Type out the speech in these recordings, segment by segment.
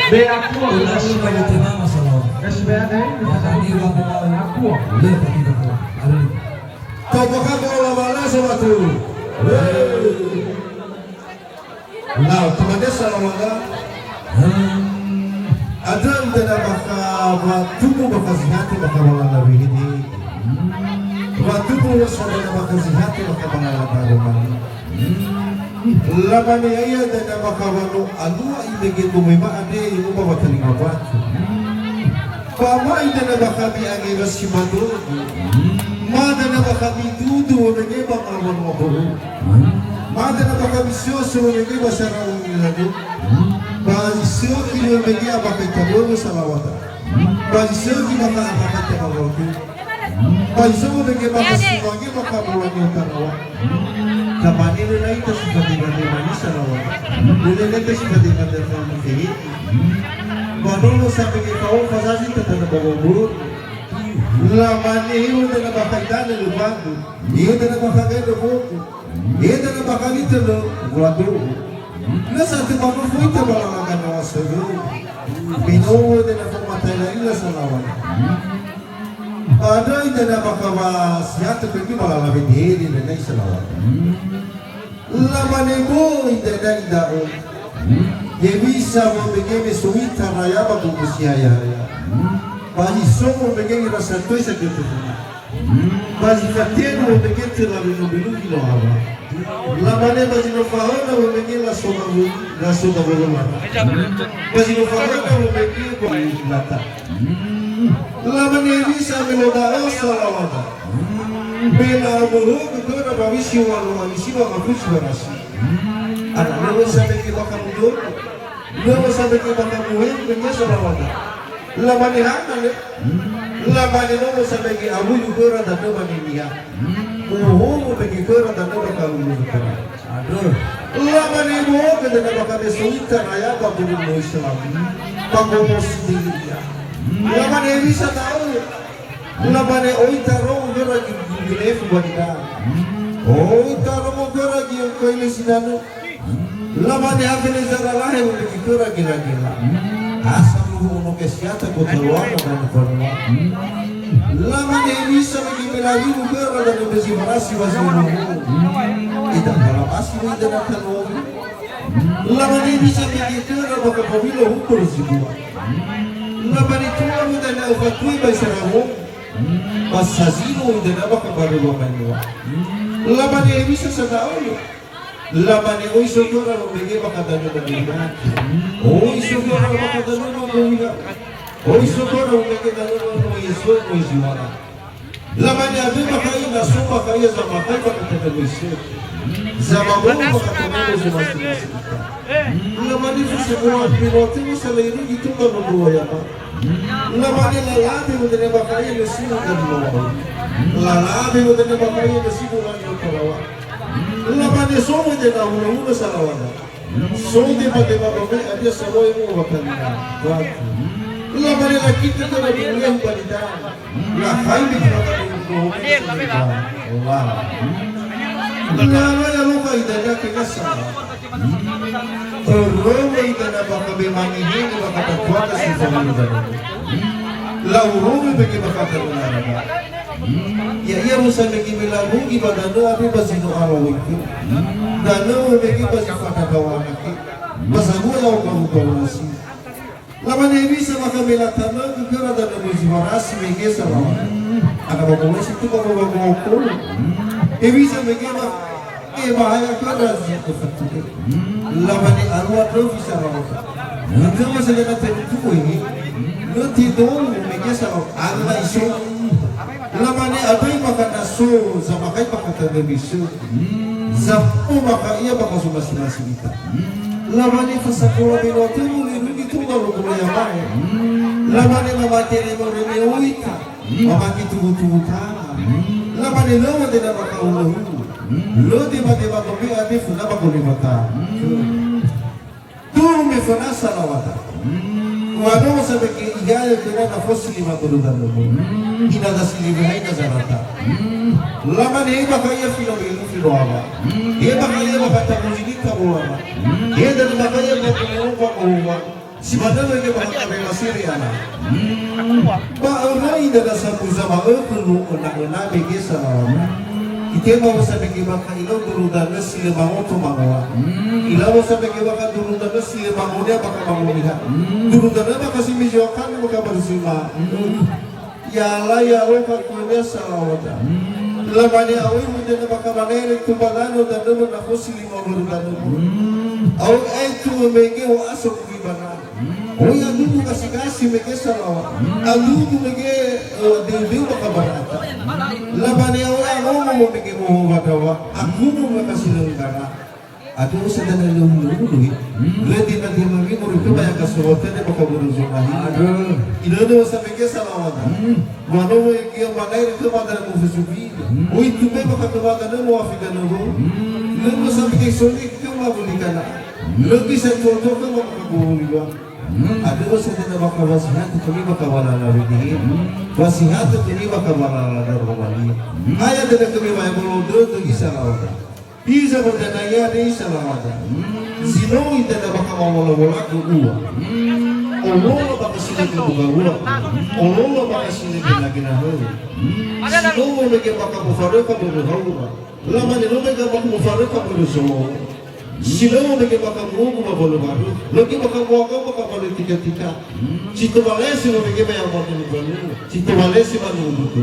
Be aku Lalu pada tema masalah. SBAD Tadi lakukan aku. Boleh tapi betul. Ada. Kau bakal bola bola sama tu. Nah, temannya salamana. Ada tidak bakal tubuh bakal sihati bakal bola lebih ini. Tubuh saudara bakal sihati bakal bola lebih. Laban iya tidak bakal bola alua ini gitu memang ada yang bawa telinga batu. Pama tidak bakal diangin simadu. Mada na baka bidudu nagay bang amon mo po. Mada na baka bisyoso nagay ba sa rawang nilado. Basyo kilo nagay abakay tabo sa lawata. Basyo kilo baka abakay tabo. Basyo nagay baka simagi baka buwan yung tarawa. Kapani na ito si Fadiman ni Mani sa lawata. Dili na ito si Fadiman ni Mani. Manolo sabi ikaw, pasasin ka na bababuro. Laman iyo na nabakagdan na lumago. Iyo na nabakagdan na buko. Iyo na nabakagdan na guwado. Nasa ito mga fuita ba lang ang ganawa sa iyo? Pinuwa na napamatay na ila sa lawan. Ano yung na nabakawas yato kung yung malalabing hili na na sa lawan. Laman iyo hindi na idaon. Yebisa mo bigay may suwita raya magbubusyaya. Bagi somo begini rasa tu isa gitu. Bagi katenu begini terlalu bilu kilo apa. Lamane bagi no fahona begini la soma belum. Bagi no fahona begini bagi lata. Lamane bisa meloda salawata. Bela bulu betul bagi siwa misi bagi kuis berasi. Anak lalu sampai kita kamu lalu sampai kita kamu begini salawata. Lamani hanale, lamani nono sabegi abu yukura dan nono niya. Uhu begi kura dan nono kalu yukura. Aduh, lamani mo kada na baka besuita raya babu mo Islam. Pagomos dia. Lamani bisa tahu. Lamani oitaro yura gilefu banida. Oitaro mo yura giyo koile sinano. Lamani afene zaralahe mo begi kura gila-gila. Asam uno che siate controllato da forma. La manevisa che mi la vivo per la desiderasi vasino. E da la massima della calore. La manevisa che mi tira dopo capilo un po' sicuro. La manitura della fatui by saramo. Passasino della bocca barro manua. La manevisa sa da olio. Laman ni oy sogora lo bigay makadano na bigat. Oy sogora makadano na bigat. Oy sogora lo bigay dano na Yesus mo isiwara. Laman ni abi makay na suma kaya sa makay makatano Yesus. Sa mabo makatano sa Yesus. Laman ni sa buwan pilote mo sa layro ito ka mabuhay pa. Laman ni lalaki mo din makay na sino kadlo. Lalaki mo din makay na sino lang kalawa. Laman ni somo je na ulo salawana. So di pa de babae abya saloy mo wakanina. Laman ni nakita ko na biyang balita. Na hay mi ka ko. Wow. Laman ni mo kay dada kagasa. Roma ida na baka be mangihin baka tagwata sa pamilya. Lauro be ke baka na. Ya iya musa bagi melagu ibadah doa tapi masih doa lawiki. Dan bagi masih pada kawan lagi. Masa gua yang kamu nasi. Lama ni bisa maka melatan juga ada musibahasi bagi salam. Ada bagus itu bagus. Bisa bagi mak. Bahaya kerana itu fakir. Lama ni arwah tu bisa lawan. Nanti masa dia tertutup ini. Nanti doa bagi salam. Allah isu. Lamani adoy makanaso sa makay pakatagabisyo. Zapo maka iya baka sumasinasita. Lamani fasakura binote mo lirugi tunga rukumayamay. Lamani mamatiri mo rimiuwi ka. Mamaki tubutubuta. Lamani lawa din na makauluhu. Lodi ba di magobi adif na makulimata. Tumi fanasa lawata. Wano sabi ki igaya kina na fosi matuludan mo. Inadasilibahay na zarata. Laman iba kaya filoaba. Iba kaya makatamulinik ka uwa. Iba kaya makatamulinik ka uwa. Si mana lagi bakal masiri anak. Ba orang ida sa pusa ba perlu una bagi salam. Ite mau sa bagi bakal ilo durudan sila bangun tu mangwa. Ilo sa bagi bakal durudan sila bangunnya bakal bangunnya. Durudan bakal si mijokan bakal bersima. Ya Allah ya Allah kakunya salawat. Lamani awi mudena bakal manere tu badano dan dulu nak sili mau durudan. Awi itu mege wa asuk gimana. Oh ya dulu kasih mege salawat. Dulu mege dia bakal berata. Labani awal mau mege mau badawa. Aku mau kasih lengkara. Aduh sedang lulu dulu. Leti nanti mami mau itu banyak kesulitan dia bakal berusaha. Aduh. Ini dia usah mege salawat. Mana mau yang mana itu mana mau sesuatu. Oh itu memang bakal mana mau afikan dulu. Lalu usah mege sulit itu mau belikan. Lebih secontoh kan mau boleh. Ada wasihnya bakal wasihat kami bakal walala begini. Wasihat kami bakal walala darwali. Ayat dari kami bayar bolodo tu isalawat. Bisa berdaya di isalawat. Sino itu ada bakal wala tu uwa. Allah bakal sini ke buka uwa. Allah bakal sini ke lagi nahu. Sino mereka bakal mufarika berhaura. Lama ni mereka bakal mufarika bersuara. Sila mereka bakal mungu baru baru, lagi bakal buang bakal balik tiga. Situ balesi mereka bayar baru baru, situ balesi baru baru.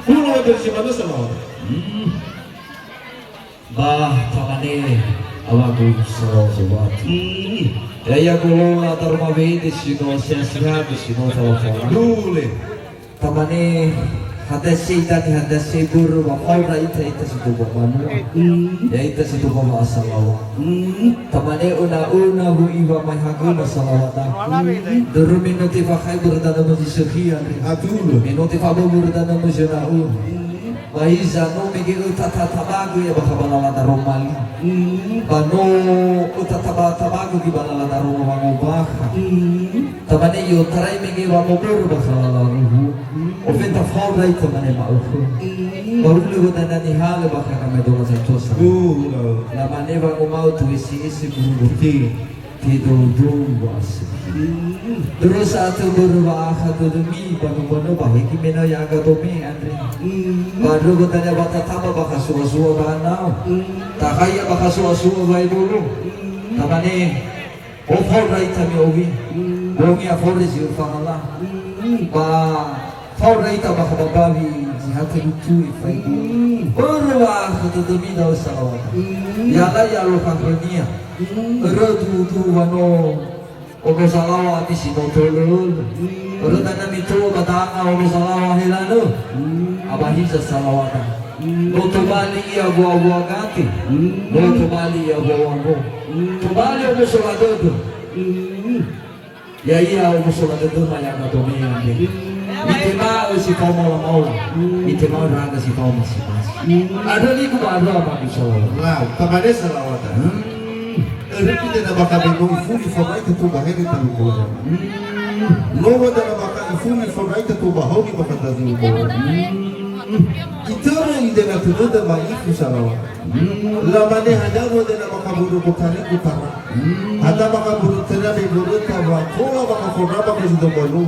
Kulo dari si mana salah? Bah, tamane awaku sobat. Ya kulo atar mabete sino siasnya sino tawa. Dule. Tamane hadasi buru mafaura ita situ bamanu. Ya ita situ bama asalawa. Tamane una hu iwa mahaguna salawata. Duru minuti fakai burdana majisukhian. Atul. Minuti fabu burdana majunau. Bahiza no migiru tatatabagu ya bakabalala romali. Bano utatabagu di balala romang ubaka. Tamane yo tarai migi wa mobur bakalala ruhu. Ofenta faula itu mana maufu. Baru lu dana ni hal bakal kami doa sentosa. Namane wa mau tu isi burbuti tidur was. Terus satu berubah demi banu baik kimena yang agak domi andre. Baru bertanya bata tama bakal suwa banau. Tak kaya bakal suwa baik dulu. Tamane offer right kami ogi. Ogi afford is Allah. Ba faura ita bakal babi jihad itu ifaiku. Berubah demi dah salawat. Ya Allah ya Allah karunia. Rodu wano ogo salawat sino tolol. Oro tanam itu batanga ogo salawat hilano. Abahiza salawat. Noto bali ya buah gati. Noto bali ya buah. Tubali ogo salawat. Ya iya ogo salawat maya katome ande. Itima si Tomo mau, itima raga si Tomo si Mas. Ada ni ku ada apa di sana? Lah, kamane salawatan. Erti tidak bakal bingung ifuni forai itu bahaya tahu bola. Logo tidak bakal ifuni forai itu bahaya bakal tahu bola. Itu tidak tuh tidak maifu salawat. Lamane hanya mau tidak bakal buru bukari utara. Ada bakal buru terapi buru tawa. Kola bakal forai bakal itu baru.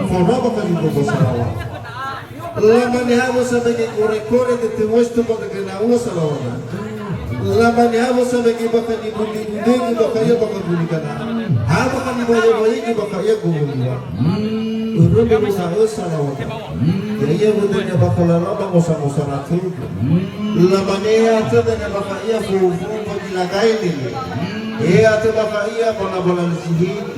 Forai bakal itu salawat. Lamane hanya sebagai kore itu wastu bakal kena salawat. Laman ya masa bagi bakal ibuli bakal ya bakal buli kana. Ha bakal ibayo bakal ya gumuli. Urut bisa salawat. Ya ya budanya bakal lama usah ratu. Laman ya tadana bakal ya fu bagi lagai ni. Ya tu bakal ya bola sihid.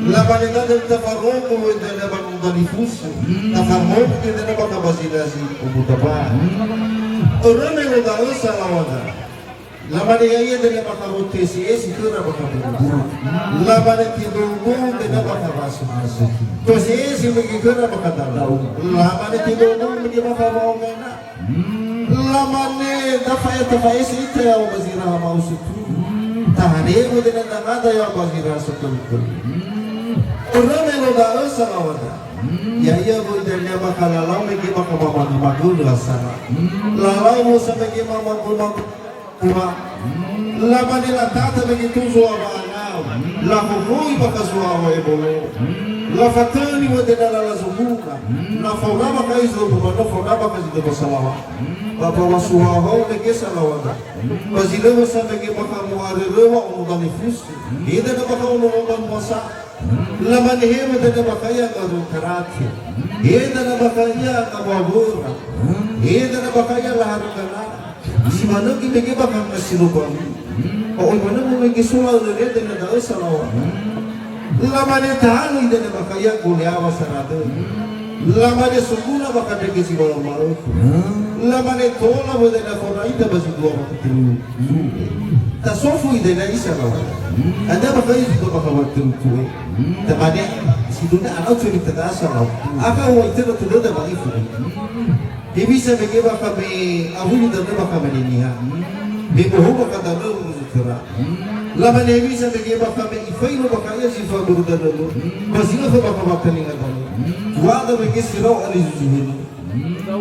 Laman ya tadana tafarruq dan bakal dalifus. Tafarruq dan bakal basilasi ubutaba. Urut ya salawat. Lama dia dengan bakal rotasi itu nak bakal buruk. Lama dia tidur dengan bakal masuk. Terus begitu nak bakal tahu. Lama dia tidur dengan bakal mau kena. Lama dia dafai itu yang bazirah mau suku. Tahdir dengan nada yang bazirah suku. Orang yang dah salawat. Ya iya budaya bakal lalau lagi bakal magul rasana. Lalau sampai mama kuma laman nila tata begitu suwa bana la kukui baka suawa ebolo la fatani wa denala la zunguka na faunaba kaizo bumano faunaba kazido basalawa bapa wasuhaho mege salawada bazilewa sa mege baka muarerewa unuganifusi ida na baka unugan wasa laman hema dana bakaya garu karate ida na bakaya kababura ida na bakaya laharukana si mano ki mege baka kasilubami o mano mo mege sulaw na rin na daw salawa lamane tahalo ida na bakaya guliawa sarado lamane suguna baka dege si wala maro lamane tola wala na kona ida basi dua makatilu tasofu ida na isa lawa anda bakaya ida baka waktilu tuwe tamane siduna anau curi tadasa lawa aka wa ida tudo da baki fuwe ibisa mege baka me ahuli dana baka maniniha me bohu baka dana uzukira lama nevi sa mege baka me ifaino baka ya sifa burudana lo basila fa baka baka ninga dana wada mege sirau ali zuhulu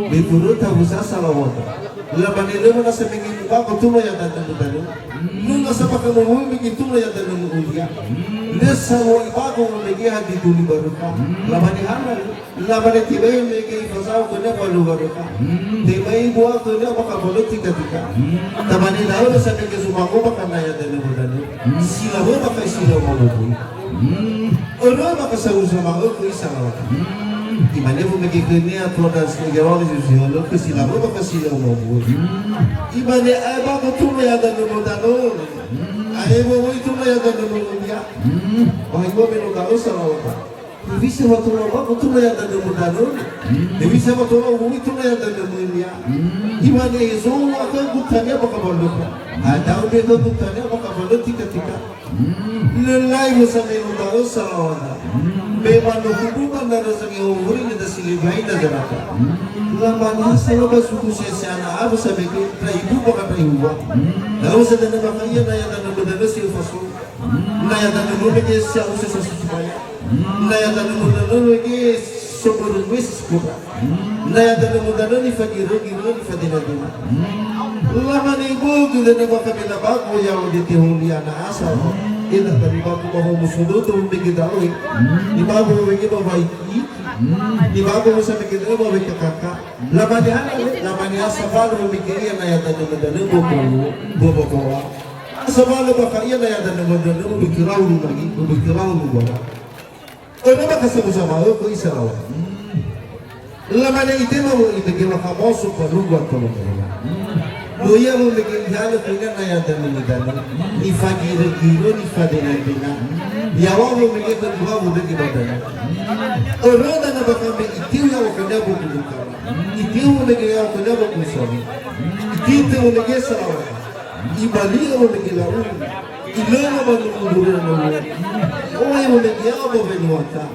me buruta busa salawata lama nele mana sa mege baka tuma ya dana dana nunga sa baka mo mege tuma ya dana ulia nesa wo ibako mege hadi duli baruka lama ni hana lama ne tibai mege ifasau kena balu baruka tibai buat kena baka balu tika tika tamani daun sa mege sumago baka naya dana dana sila mo baka sila mo mo ono baka sa usama ko isalawa imane mo mege kenya todas mege wali sila ko sila mo baka sila mo mo imane ay baka tuma ya dana mo dana ay mo tuma ya dana mo dia ay mo me no dalo salawa Divisa matulong ako ito na yata ng mudano. Divisa matulong ako ito na yata ng mulia. Iba na iso ako bukanya makabalot. Adaw nito bukanya makabalot tika-tika. Lalay mo sa may mudano sa lawana. May manukubukan na sa iyong uri na silibay na ganata. Laman sa labas ko siya siya na abo sa may na ibu baka na iwa. Daw sa na makaya na yata ng mudano siya faso. Na yata ng mudano siya usa sa susubaya. Naya tanong lagi sobrang wis ko. Naya tanong ni fagiro giro ni fadinadina. Laman ibo gila na baka pinabago yaw diti hulia na asa. Ila tani bago mo musudo to bigidawi. Di bago mo bigi ba baiki. Di bago mo sa bigidawi ba bigi kaka. Laman niya sa bago mo bigi naya tanong bobo ko. Sa bago baka iya naya tanong bigiraw lagi, bigiraw luwa. Ano ba kasama ko isaraw? Laman na ite mo ibigay makamoso pa lugar ko mo. Luya mo bigay halo ko na yata mo dano. Ni fagiro ni fadena. Yawa mo bigay ko duwa mo bigay badana. Ano na ba kami itiw yaw ko na buko ka. Itiw mo bigay yaw ko na buko sabi. Itiw mo bigay saraw. Ibali mo bigay lawo. Ilama ba nung bulan mo? Oy mo nagyaw mo benuata.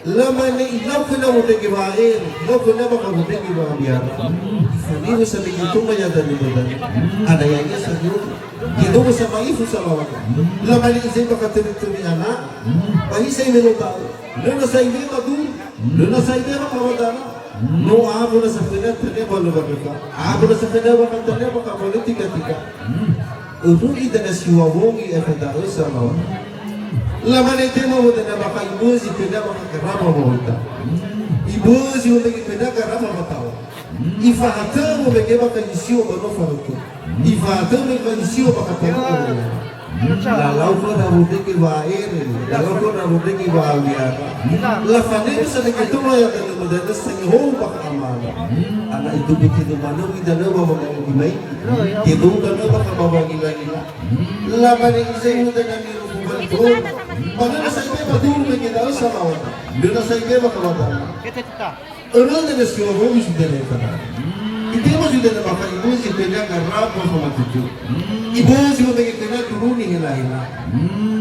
Laman ni ilaw ko na mo nagibain. Ilaw ko na baka mo nagibain. Hindi mo sa bigito maya dali mo dali. Anayan niya sa iyo. Gino mo sa maifu sa lawan. Laman ni isay baka tumi anak. Pahisay mo tao. Luna sa hindi madun. Luna sa hindi makawadana. No abo na sa pinat tanya balu baka. Abo na sa pinat baka tanya baka politika-tika. Uru ida na siwa wongi efada usama. Laman ite mo na baka ibuzi pina baka karama mo uta. Ibuzi mo bagi pina karama matawa. Ifahata mo bagi baka isiyo bano faruto. Ifahata mo bagi isiyo baka tawa. Lalau ko na rudiki wa air, lalau ko na rudiki wa aliara. Lafane sa nagito mo ya kana madalas sa iyo baka amala. Ana itu bikin mano ida na ba magimay. Dito ka na baka mabagila-gila. Laban isay mo na niro ko. Magana sa ibe maduro na ginawa sa lawan. Dito sa ibe baka mabala. Ano na nasiyo mo sudah na ita. Iti mo sudah na baka ibuzi pina garabo sa matutu. Ibuzi mo bagi pina turuni hila-hila.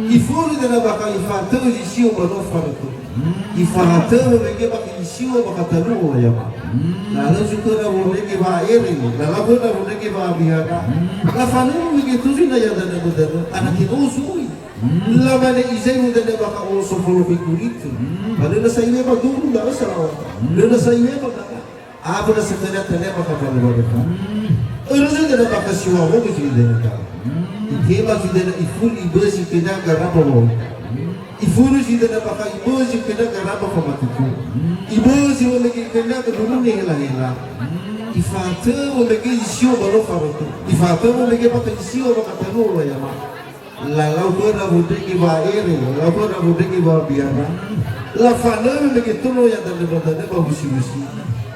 Ifuri na baka ifata isiyo mano faruto. Ifata mo bagi baka isiyo baka talu o yama. Lalu suka na mo bagi ba eri. Lalu na mo bagi ba bihara. Lafanu mo bagi tuzi na yada na mudaro. Anak ito usui. Laman na isay mo na baka uso fulo figurito. Ano na sa iyo maduro na sa lawan. Ano na sa iyo magkaka. Abo na sa kanya baka paluwa ka. Ano na baka siwa mo kasi hindi na ka. Iti Ihema sudah na ifun ibesi kena garapa mo. Ifunu sudah na baka ibosi kena garapa ko matutu. Ibosi mo lagi kena kedulu ni hela. Ifate mo lagi isio balo faroto. Ifate mo lagi pata isio baka tanu ya ma. Lalau ko na budegi ba ere, lalau ko na budegi ba biara. La fana mo lagi tuno ya dan badane ba busi-busi.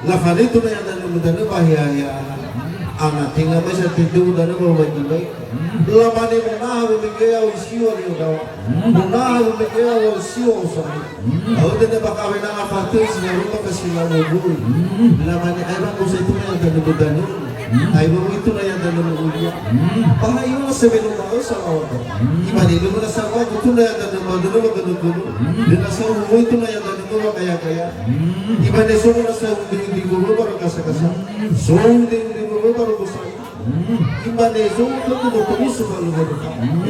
La fana tuno ya dan badane ba hiya. Anak tinggal masa tidur dan apa baik. Lama ni mana aku mikir aku siapa ni orang. Mana aku mikir aku siapa orang. Aku dah dapat kahwin dengan apa tu sih rumah kasih lalu bulu. Lama ni ayam aku itu yang dah berdan. Ayam itu yang dah berulia. Bahaya sebelum aku sama orang. Iman itu mana sama aku tu yang dah berdan. Dan asal aku itu yang dah berdan kaya. Iman itu mana sama di guru baru kasa. So di baru besar. Imane zo ko do tubusu balu balu.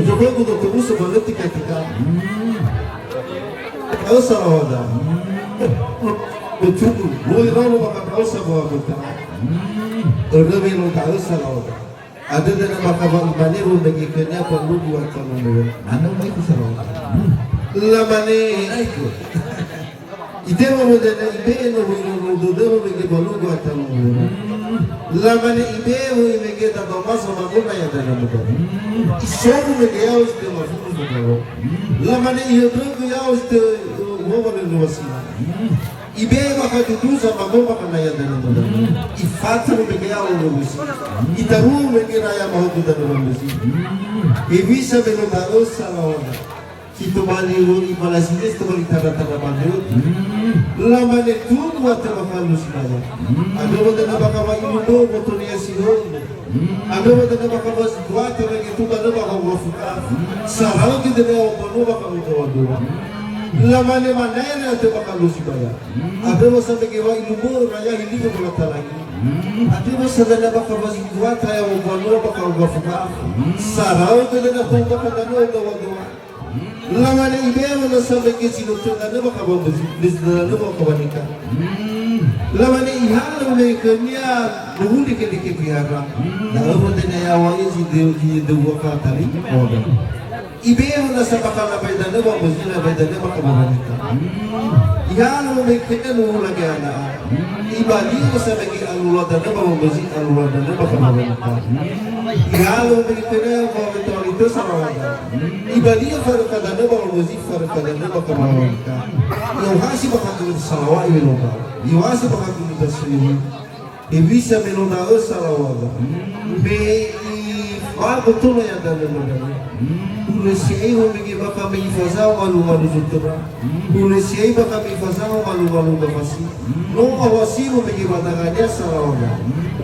Zo ko do tubusu balu tika. Asa wada. Betul. Boy rano maka asa bawa betul. Orbe no ta asa wada. Ada dan maka imane ro bagi kenya perlu buat kamu. Anu mai ku sarawa. Lamane aiku. Ite mo de ibe no do do bagi balu buat kamu. Lamane ibeu imegeta domaso maguna ya dana mudo. Isobu megea uste mafumu mudo. Lamane ihebru ya uste wobone nuwasina. Ibeu makaduduza magoma kana ya dana mudo. Ifatu megea urusi. Itaru megera ya mahudu dana mudo. Ibisa benuda usalawana. Kita balik lori Malaysia, kita balik tanda-tanda mandu. Lama ni tu buat terbakalus naya. Ada benda nak bakal bagi mudo, motor ni asihon. Ada benda nak bakal bagi buat orang itu kada bakal wafukaf. Sarau kita ni orang baru bakal mudo. Lama ni mana ni ada bakalus naya. Ada masa bagi bagi mudo, raya ini tu boleh lagi. Ada masa nak bakal bagi buat orang baru bakal wafukaf. Sarau kita nak bakal kada orang. Lama ni ibeu na sabe ke sinuto na baka babuzi na baka banika. Lama ni ihalo na kanya nuhuli ke biara. Na amo na yawa isi de waka tali oda. Ibeu na sa baka na bayda na babuzi na bayda na baka banika. Ihalo na kanya nuhula ke ana. Ibali ko sa bagi alula na babuzi alula na baka banika. Ihalo na kanya babuzi itu sama ada. Ibadah farqadana baruzi farqadana bakamawika. Yohasi bakatu salawat meloda. Yohasi bakatu tasbih. Ibisa meloda salawat. Be betul ya dalam. Ulesiai hobi bakam ifazau malu jutra. Ulesiai bakam ifazau malu bafasi. No awasi hobi bataganya salawat.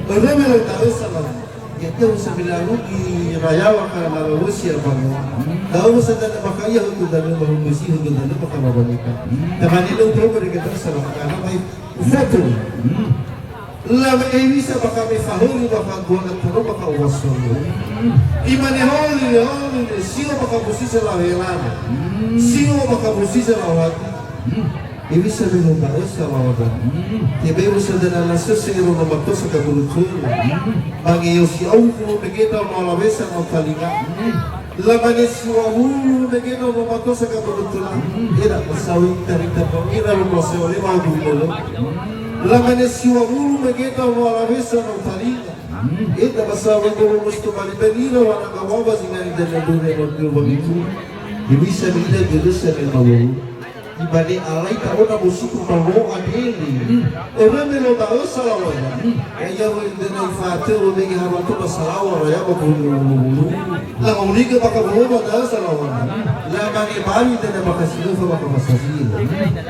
Ada meloda salawat. Itu sebilalu di raya wakar malu Rusia bangwa. Tahu sedang makanya untuk dalam baru besi untuk dalam pakai mabalika. Teman itu tahu mereka tersalah karena baik satu. Lama ini saya pakai fahulu pakai gua terus pakai wasul. Iman holi sio pakai besi selawelan. Sio pakai besi selawat. Ini sebelum baru selawat. Tiba-tiba sedang nasi seorang nama tu sekabulutul. Bagi Yosi aku begitu malawesa mapalinga. Lamane suahulu begitu nama tu sekabulutul. Tidak bersawi tarik tapau. Ira bersawi lima dulu. Lamane suahulu begitu malawesa mapalinga. Tidak bersawi dulu mesti balik benino wana kawawa sinari dan dunia begitu. Ini sebelum jelas sebelum ibadi alai tahu na busuk malu adili. Orang melo tahu salawat. Ayah dengan fatir bagi habat tu salawat ya berbulu. Lah uli ke bakal berubah tahu salawat. Lah bagi bali dan bakal silu bakal masasi.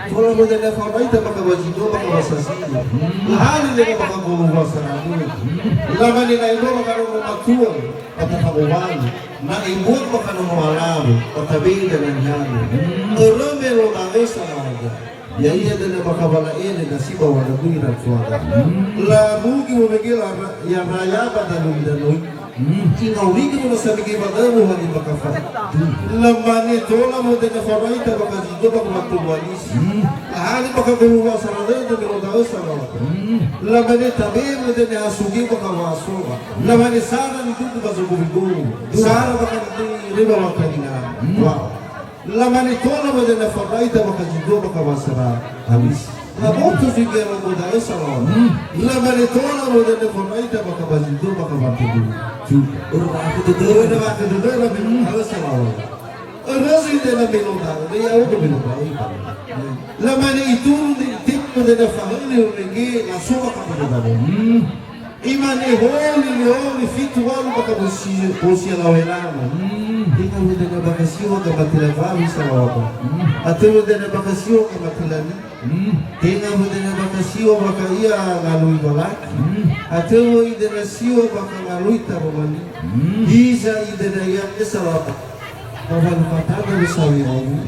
Kalau muda dan fabai dan bakal wajido bakal masasi. Lah hari ni bakal berubah salawat. Lah bagi naik bakal berubah tua atau kawan. Na ibuat bakal mengalam, tetapi dengan yang orang melo tahu salawat. Ya iya dan bakal balain dan si bawa lagu ira suara. Lagu kita bagi yang raya pada lagu dan lagu. Inau lagi kita sebagai badamu hari bakal faham. Lamane tola mo dengan farai tak bakal jido bakal waktu walis. Ali baka beruwa sarada de melo da sarada. Lamane tabem de ne asugi baka waso. Lamane sara ni tudo bazo gubigo. Sara baka ni riba baka ni na. Wow. Lamane tola de ne fadaita baka jido baka wasara. Habis. Laboto figero da sarada. Lamane tola de ne fadaita baka jido baka batidu. Urba aku tutur. Udah baka de na belu sarada. Rasi de na melo da. Ya udah melo da. Lamane itu tipo de na família o ninguém na sua capacidade. Imane holi fitu walo baka bosia la welana. Tinga de na bakasio ka batila vavi sawa. Ateu de na bakasio ka batila ni. Tinga de na bakasio baka ia ngalui balak. Ateu de na sio baka ngalui taromani. Isa ide na ia sawa. Kawan patada besawi omu.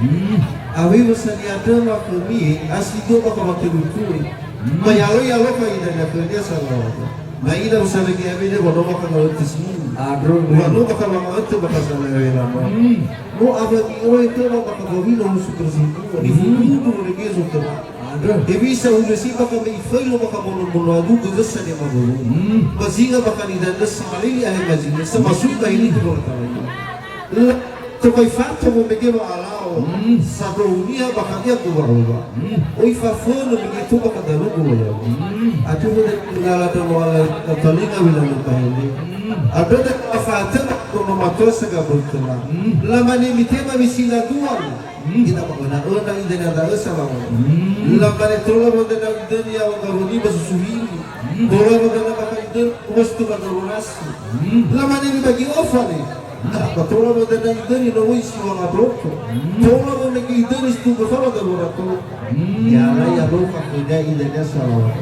Awi besania tema kami asido baka batilutu. Mayalo yalo ka ida na kerja sawa. Maida usale ki abide bono baka ngautismu. Adro Bono baka ngautu baka sawa lama. No abadi oi tema baka bovino super situ. Ni fundo regezo tema. Devisa ulesi baka may failo baka mono adu gasa ni magulu. Bazinga baka ni dandas malili ay mazina sa masuka ini ko tayo. Tokai fato mo megero alao sa rounia baka dia kuwaruba. Oi fafono begitu baka darugo ya. Atu mo nala to wala talinga wala tahili. Ado de afata ko matosa gabultuna. Lamani mitema misila duan. Kita mengena ona ide na dala sama. Lamani tola mo de na dunia wa garuni basusuhili. Tola mo de na baka ide wastu badarunasi. Lamani bagi ofani. Tola mo de na idani no wisi wa abroto. Tola mo de idani stu bafara da lorato. Ya la ya lo fa kuda ide na sawa.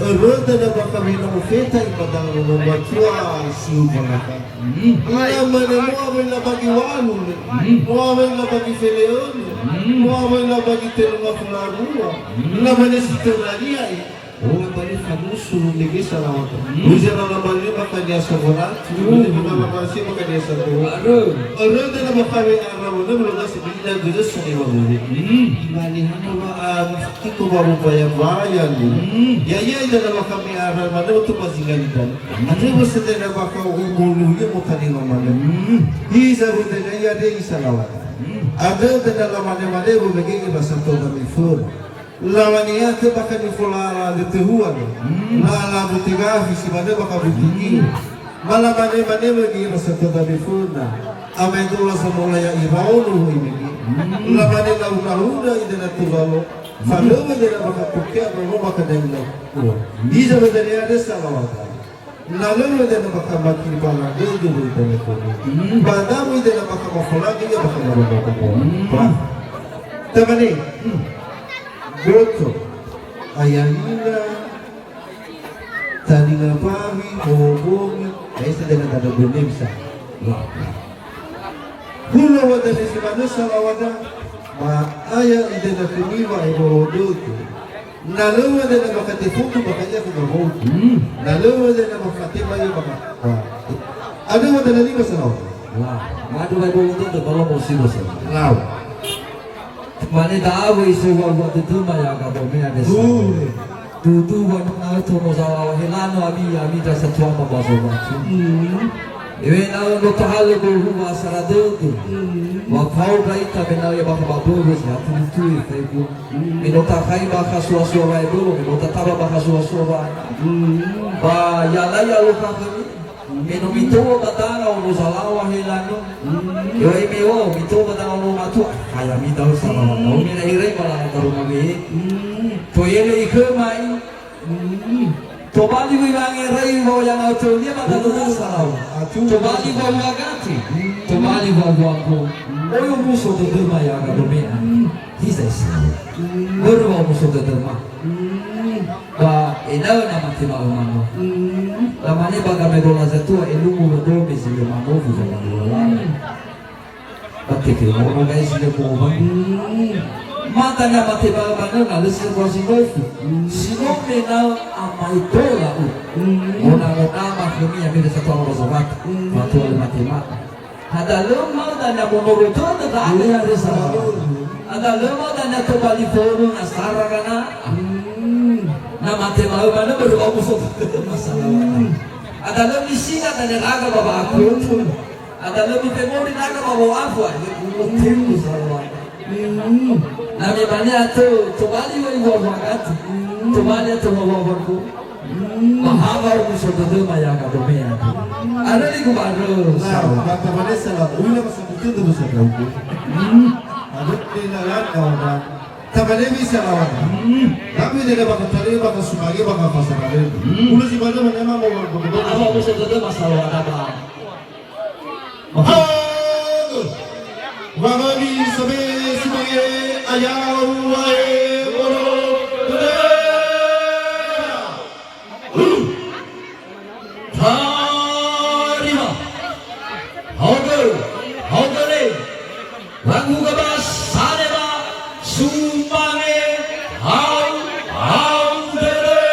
Roda na baka mina ofeta ibadang no batua siu balaka. Ila mana mo la bagi walu. Mo la bagi feleon. Mo la bagi telunga fularua. La mana sitularia. Oh, bali famuso lagi salawat. Ujar ala bali baka dia saborat. Ujar ala bali baka dia saborat. Aduh na baka araw na mga sabila gusto sa iwauli. Imani hano ba kito ba bayan. Ya na baka may araw na ito mazingalitan. Ano ba sa na baka umuluya mo kanino man. Isa ro na ya de salawat. Ada na laman mo bagi iba sa to na mifur. Lawania te baka ni folara de tehuan. La butigafi si bade baka butigi. Mala mane bagi rasa toda bifuna. Amendula sa mola ya iraunu imigi. La mane la una ide na tugalo. Faloma de la baka pukia no baka dengla. Iza bade ya de salawata. La lolo de la baka maki bala de de ko. Badamu ide na baka mafolagi ya baka ko. Tamani. Goto ayahina talinga pavi bobogi aisa dengan tanda bisa hula wada ni simanusa wada ma aya idena kumiwa iborodoto nalawa de na makatifutu bakanya kumamoto nalawa de na makatima ya baka ada wada na lima sana madu bay borodoto balo musibo sa law Mane dawo iso wa tu maya ka bo me ade sa. Tu wa na to no sa wa helano ami da sa tua ma baso ba. Ewe na no tahalo ko huwa sarado tu. Wa phau rai ta bena ya ba ba bo be sa tu e fe ko. Minota khai ba kha suwa suwa ba bo minota taba ba kha suwa suwa ba. Ba ya la ya lo ka Meno mito batara o musalawa helano. Yo imeo mito batara o matu. Kaya mito sama o mina ire para karuma me. To yele ikhmai. To bali wi bangi rai mo yang auto dia batara salawa. To bali wa wagati. To bali wa wako. Oyo muso de dema ya ka domena. Hisa isa. Guru wa muso de dema. Ba enao na matima umano. Lamane baga medola zatua elumu medo mesile manovu za manola. Bakke ke mo ga isile ko ba. Mata na mateba bana na lesi ko singofu. Sino me na amai tola u. Ona na ma kemi ya mede sa tola zobat. Matua le matema. Ada lemah dan yang menurut itu ada yang disalah. Ada lemah dan yang kembali turun asara karena nama tema mana berubah musuh masalah. Ada lebih singkat dan yang agak bawa aku. Ada lebih temori agak bawa aku. Tim salah. Nami banyak tu kembali bawa banget. Kembali tu bawa aku. Mahabar musuh tu maya kado maya. Ada di kubaru. Nah, kata Vanessa lah, udah masa betul tu masa kau tu. Ada di dalam kau kan. Tapi bisa lawan. Tapi dia bakal cari bakal sebagai bakal pasangan. Udah sih pada mana mau betul. Apa musuh tu masalah apa? Wagani sebagai ayah wahai boro. Lagu kebas saneba sumbange hau dere.